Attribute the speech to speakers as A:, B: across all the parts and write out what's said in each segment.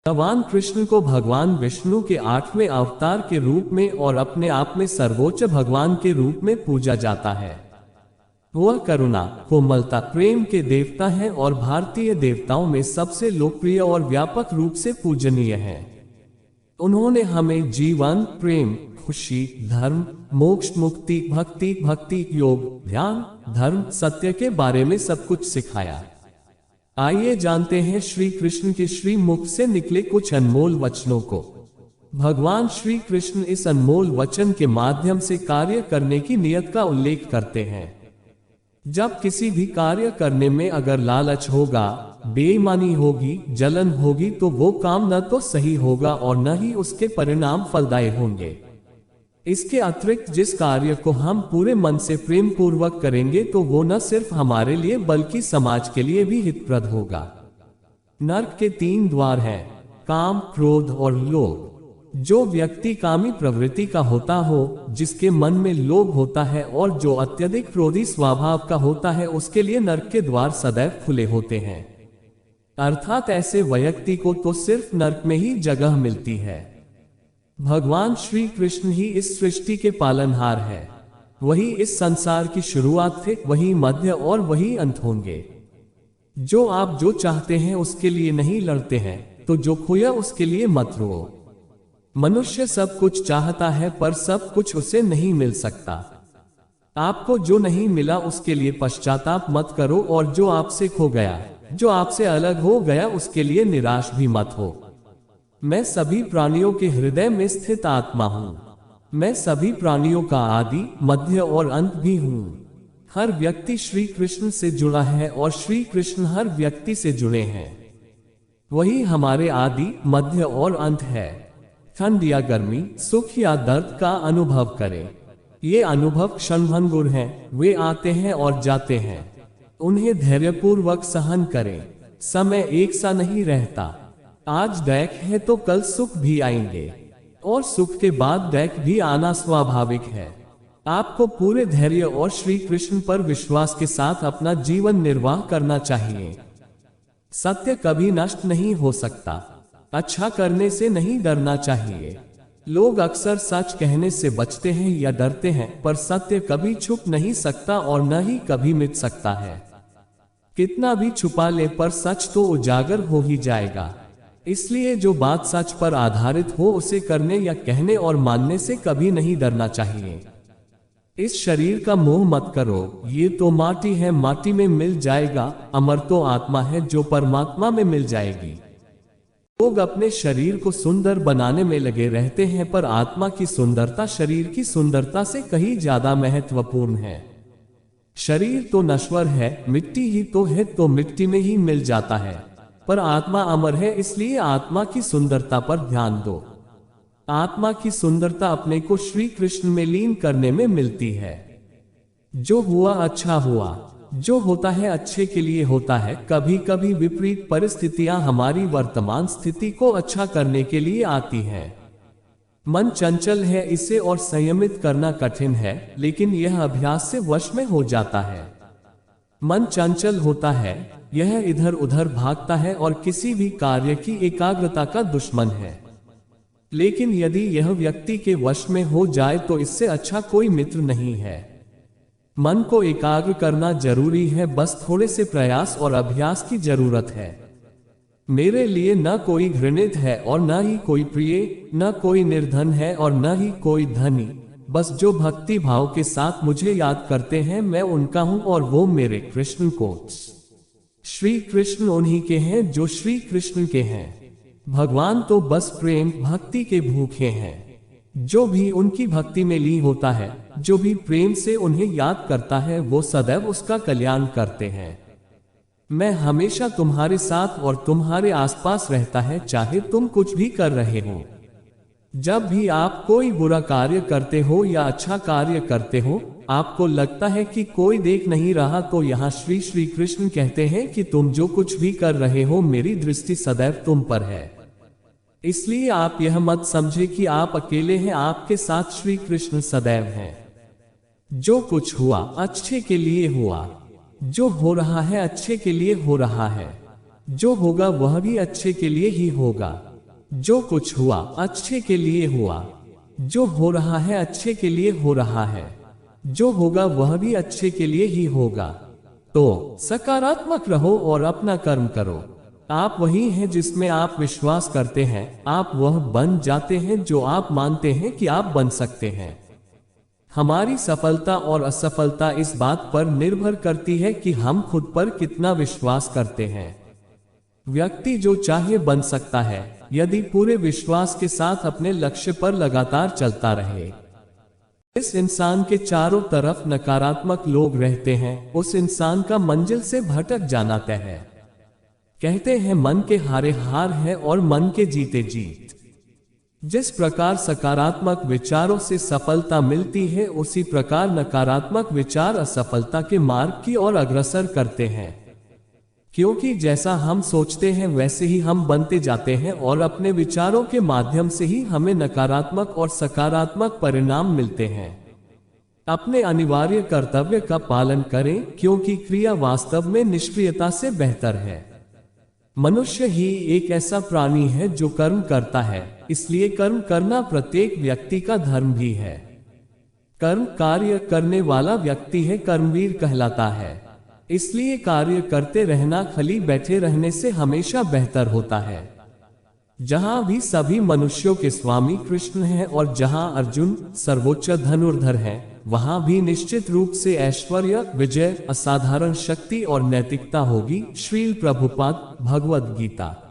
A: भगवान कृष्ण को भगवान विष्णु के 8वें अवतार के रूप में और अपने आप में सर्वोच्च भगवान के रूप में पूजा जाता है। वह करुणा, कोमलता, प्रेम के देवता हैं और भारतीय देवताओं में सबसे लोकप्रिय और व्यापक रूप से पूजनीय हैं। उन्होंने हमें जीवन, प्रेम, खुशी, धर्म, मोक्ष, मुक्ति, भक्ति, भक्ति योग, ध्यान, धर्म, सत्य के बारे में सब कुछ सिखाया। आइए जानते हैं श्री कृष्ण के श्री मुख से निकले कुछ अनमोल वचनों को। भगवान श्री कृष्ण इस अनमोल वचन के माध्यम से कार्य करने की नियत का उल्लेख करते हैं। जब किसी भी कार्य करने में अगर लालच होगा, बेईमानी होगी, जलन होगी तो वो काम न तो सही होगा और न ही उसके परिणाम फलदायी होंगे। इसके अतिरिक्त जिस कार्य को हम पूरे मन से प्रेम पूर्वक करेंगे तो वो न सिर्फ हमारे लिए बल्कि समाज के लिए भी हितप्रद होगा। नरक के 3 द्वार हैं, काम, क्रोध और लोभ। जो व्यक्ति कामी प्रवृत्ति का होता हो, जिसके मन में लोभ होता है और जो अत्यधिक क्रोधी स्वभाव का होता है, उसके लिए नरक के द्वार सदैव खुले होते हैं। अर्थात ऐसे व्यक्ति को तो सिर्फ नरक में ही जगह मिलती है। भगवान श्री कृष्ण ही इस सृष्टि के पालनहार है। वही इस संसार की शुरुआत थे, वही मध्य और वही अंत होंगे। जो आप जो चाहते हैं उसके लिए नहीं लड़ते हैं, तो जो खोया उसके लिए मत रो। मनुष्य सब कुछ चाहता है पर सब कुछ उसे नहीं मिल सकता। आपको जो नहीं मिला उसके लिए पश्चाताप मत करो और जो आपसे खो गया, जो आपसे अलग हो गया, उसके लिए निराश भी मत हो। मैं सभी प्राणियों के हृदय में स्थित आत्मा हूँ। मैं सभी प्राणियों का आदि, मध्य और अंत भी हूँ। हर व्यक्ति श्री कृष्ण से जुड़ा है और श्री कृष्ण हर व्यक्ति से जुड़े हैं। वही हमारे आदि, मध्य और अंत है। ठंड या गर्मी, सुख या दर्द का अनुभव करें। ये अनुभव क्षणभंगुर हैं, वे आते हैं और जाते हैं। उन्हें धैर्यपूर्वक सहन करें। समय एक सा नहीं रहता। आज दैख है तो कल सुख भी आएंगे और सुख के बाद दैख भी आना स्वाभाविक है। आपको पूरे धैर्य और श्री कृष्ण पर विश्वास के साथ अपना जीवन निर्वाह करना चाहिए। सत्य कभी नष्ट नहीं हो सकता। अच्छा करने से नहीं डरना चाहिए। लोग अक्सर सच कहने से बचते हैं या डरते हैं, पर सत्य कभी छुप नहीं सकता और न ही कभी मिट सकता है। कितना भी छुपा ले पर सच तो उजागर हो ही जाएगा। इसलिए जो बात सच पर आधारित हो उसे करने या कहने और मानने से कभी नहीं डरना चाहिए। इस शरीर का मोह मत करो, ये तो माटी है, माटी में मिल जाएगा। अमर तो आत्मा है जो परमात्मा में मिल जाएगी। लोग अपने शरीर को सुंदर बनाने में लगे रहते हैं, पर आत्मा की सुंदरता शरीर की सुंदरता से कहीं ज्यादा महत्वपूर्ण है। शरीर तो नश्वर है, मिट्टी ही तो है, तो मिट्टी में ही मिल जाता है, पर आत्मा अमर है। इसलिए आत्मा की सुंदरता पर ध्यान दो। आत्मा की सुंदरता अपने को श्री कृष्ण में लीन करने में मिलती है। जो हुआ अच्छा हुआ, जो होता है अच्छे के लिए होता है। कभी कभी विपरीत परिस्थितियां हमारी वर्तमान स्थिति को अच्छा करने के लिए आती हैं। मन चंचल है, इसे और संयमित करना कठिन है, लेकिन यह अभ्यास से वश में हो जाता है। मन चंचल होता है, यह इधर उधर भागता है और किसी भी कार्य की एकाग्रता का दुश्मन है। लेकिन यदि यह व्यक्ति के वश में हो जाए तो इससे अच्छा कोई मित्र नहीं है। मन को एकाग्र करना जरूरी है, बस थोड़े से प्रयास और अभ्यास की जरूरत है। मेरे लिए न कोई घृणित है और न ही कोई प्रिय, न कोई निर्धन है और न ही कोई धनी। बस जो भक्ति भाव के साथ मुझे याद करते हैं, मैं उनका हूं और वो मेरे कृष्ण को। श्री कृष्ण उन्हीं के हैं जो श्री कृष्ण के हैं। भगवान तो बस प्रेम भक्ति के भूखे हैं। जो भी उनकी भक्ति में लीन होता है, जो भी प्रेम से उन्हें याद करता है, वो सदैव उसका कल्याण करते हैं। मैं हमेशा तुम्हारे साथ और तुम्हारे आसपास रहता है, चाहे तुम कुछ भी कर रहे हो। जब भी आप कोई बुरा कार्य करते हो या अच्छा कार्य करते हो, आपको लगता है कि कोई देख नहीं रहा, तो यहाँ श्री कृष्ण कहते हैं कि तुम जो कुछ भी कर रहे हो, मेरी दृष्टि सदैव तुम पर है। इसलिए आप यह मत समझे कि आप अकेले हैं, आपके साथ श्री कृष्ण सदैव हैं। जो कुछ हुआ अच्छे के लिए हुआ। जो हो रहा है अच्छे के लिए हो रहा है। जो होगा वह भी अच्छे के लिए ही होगा। जो कुछ हुआ अच्छे के लिए हुआ, जो हो रहा है अच्छे के लिए हो रहा है, जो होगा वह भी अच्छे के लिए ही होगा। तो सकारात्मक रहो और अपना कर्म करो। आप वही हैं जिसमें आप विश्वास करते हैं, आप वह बन जाते हैं जो आप मानते हैं कि आप बन सकते हैं। हमारी सफलता और असफलता इस बात पर निर्भर करती है कि हम खुद पर कितना विश्वास करते हैं। व्यक्ति जो चाहे बन सकता है यदि पूरे विश्वास के साथ अपने लक्ष्य पर लगातार चलता रहे। इस इंसान के चारों तरफ नकारात्मक लोग रहते हैं, उस इंसान का मंजिल से भटक जाना तय है। कहते हैं मन के हारे हार है और मन के जीते जीत। जिस प्रकार सकारात्मक विचारों से सफलता मिलती है, उसी प्रकार नकारात्मक विचार असफलता के मार्ग की ओर अग्रसर करते हैं। क्योंकि जैसा हम सोचते हैं वैसे ही हम बनते जाते हैं और अपने विचारों के माध्यम से ही हमें नकारात्मक और सकारात्मक परिणाम मिलते हैं। अपने अनिवार्य कर्तव्य का पालन करें, क्योंकि क्रिया वास्तव में निष्क्रियता से बेहतर है। मनुष्य ही एक ऐसा प्राणी है जो कर्म करता है, इसलिए कर्म करना प्रत्येक व्यक्ति का धर्म भी है। कर्म कार्य करने वाला व्यक्ति है कर्मवीर कहलाता है। इसलिए कार्य करते रहना खाली बैठे रहने से हमेशा बेहतर होता है। जहां भी सभी मनुष्यों के स्वामी कृष्ण हैं और जहां अर्जुन सर्वोच्च धनुर्धर हैं, वहां भी निश्चित रूप से ऐश्वर्य, विजय, असाधारण शक्ति और नैतिकता होगी। श्रील प्रभुपाद भगवद गीता।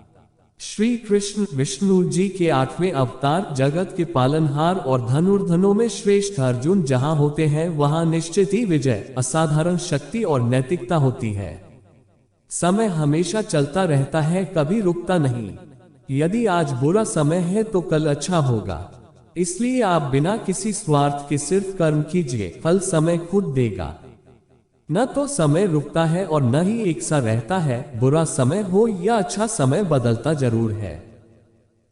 A: श्री कृष्ण विष्णु जी के 8वें अवतार, जगत के पालनहार और धनुर्धनों में श्रेष्ठ अर्जुन जहां होते हैं वहां निश्चित ही विजय, असाधारण शक्ति और नैतिकता होती है। समय हमेशा चलता रहता है, कभी रुकता नहीं। यदि आज बुरा समय है तो कल अच्छा होगा। इसलिए आप बिना किसी स्वार्थ के सिर्फ कर्म कीजिए, फल समय खुद देगा। न तो समय रुकता है और न ही एक सा रहता है। बुरा समय हो या अच्छा समय बदलता जरूर है।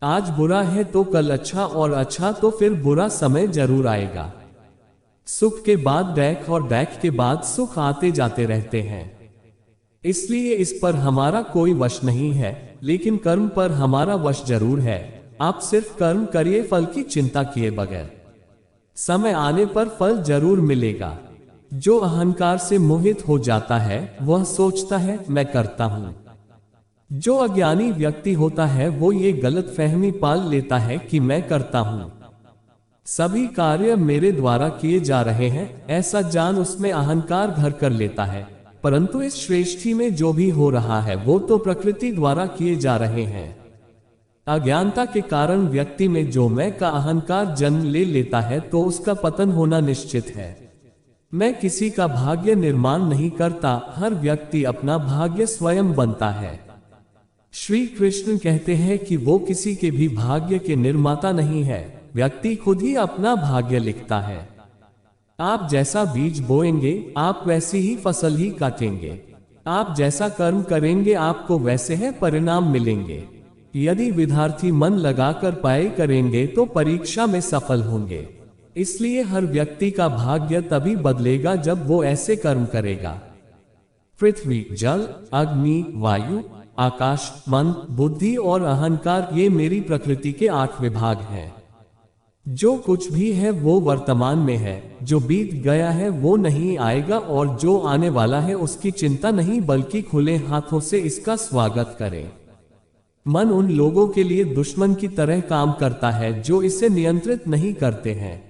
A: आज बुरा है तो कल अच्छा, और अच्छा तो फिर बुरा समय जरूर आएगा। सुख के बाद दैख और दैख के बाद सुख आते जाते रहते हैं। इसलिए इस पर हमारा कोई वश नहीं है, लेकिन कर्म पर हमारा वश जरूर है। आप सिर्फ कर्म करिए, फल की चिंता किए बगैर। समय आने पर फल जरूर मिलेगा। जो अहंकार से मोहित हो जाता है वह सोचता है मैं करता हूं। जो अज्ञानी व्यक्ति होता है वो ये गलत फहमी पाल लेता है कि मैं करता हूं, सभी कार्य मेरे द्वारा किए जा रहे हैं, ऐसा जान उसमें अहंकार घर कर लेता है। परंतु इस श्रेष्ठी में जो भी हो रहा है वो तो प्रकृति द्वारा किए जा रहे हैं। अज्ञानता के कारण व्यक्ति में जो मैं का अहंकार जन्म ले लेता है तो उसका पतन होना निश्चित है। मैं किसी का भाग्य निर्माण नहीं करता, हर व्यक्ति अपना भाग्य स्वयं बनता है। श्री कृष्ण कहते हैं कि वो किसी के भी भाग्य के निर्माता नहीं है, व्यक्ति खुद ही अपना भाग्य लिखता है। आप जैसा बीज बोएंगे आप वैसी ही फसल ही काटेंगे। आप जैसा कर्म करेंगे आपको वैसे ही परिणाम मिलेंगे। यदि विद्यार्थी मन लगाकर पढ़ाई करेंगे तो परीक्षा में सफल होंगे। इसलिए हर व्यक्ति का भाग्य तभी बदलेगा जब वो ऐसे कर्म करेगा। पृथ्वी, जल, अग्नि, वायु, आकाश, मन, बुद्धि और अहंकार ये मेरी प्रकृति के 8 विभाग हैं। जो कुछ भी है वो वर्तमान में है, जो बीत गया है वो नहीं आएगा, और जो आने वाला है उसकी चिंता नहीं बल्कि खुले हाथों से इसका स्वागत करें। मन उन लोगों के लिए दुश्मन की तरह काम करता है जो इसे नियंत्रित नहीं करते हैं,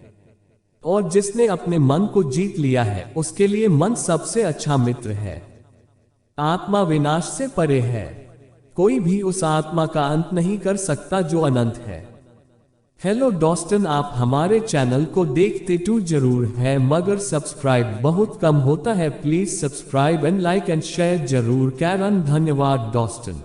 A: और जिसने अपने मन को जीत लिया है उसके लिए मन सबसे अच्छा मित्र है। आत्मा विनाश से परे है, कोई भी उस आत्मा का अंत नहीं कर सकता जो अनंत है। हेलो दोस्तन, आप हमारे चैनल को देखते तो जरूर है मगर सब्सक्राइब बहुत कम होता है। Please subscribe and like and share जरूर करें। धन्यवाद दोस्तन।